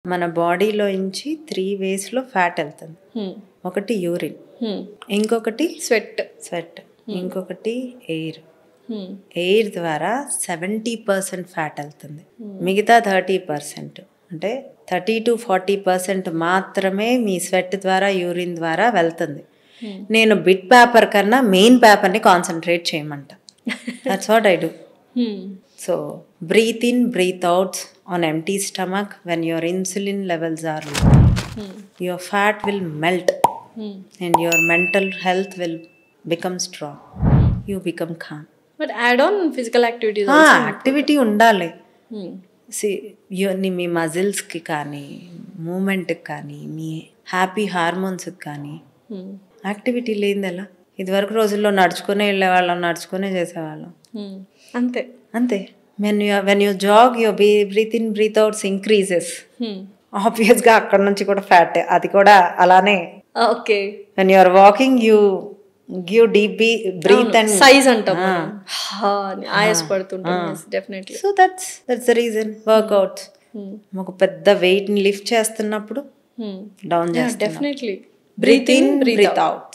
మన బాడీలోంచి 3 వేస్‌లో ఫ్యాట్ ఎళ్తుంది. ఒకటి యూరిన్, ఇంకొకటి స్వెట్, ఇంకొకటి ఎయిర్. ఎయిర్ ద్వారా 70% ఫ్యాట్ ఎళ్తుంది. మిగతా 30% అంటే 30-40% మాత్రమే మీ స్వెట్ ద్వారా, యూరిన్ ద్వారా వెళ్తుంది. నేను బిట్ పేపర్ కన్నా మెయిన్ పేపర్ని కాన్సన్ట్రేట్ చేయమంట. That's what I do. So breathe in, breathe out on empty stomach. When your insulin levels are low, your fat will melt and your mental health will become strong. You become calm. But add on physical activities also. Activity ఉండాలి. మీ మజిల్స్కి కానీ, మూమెంట్కి కానీ, మీ happy హార్మోన్స్కి కానీ activity లేనిది ఎలా? ఇదివరకు రోజుల్లో నడుచుకునే వెళ్ళేవాళ్ళం, నడుచుకునే చేసేవాళ్ళం. అంతే. When you jog, your breathe in, breathe out increases. Obviously అక్కడ నుంచి కూడా ఫ్యాట్, అది కూడా అలానే. Okay. When you are walking, you give deep breathe and size అంటాం ఆయాస పడుతుంటాం. Definitely. So that's the reason. Workout. ఒక పెద్ద వెయిట్ ని లిఫ్ట్ చేస్తున్నప్పుడు డౌన్ చేస్తాం. Definitely. Breathe in, breathe out.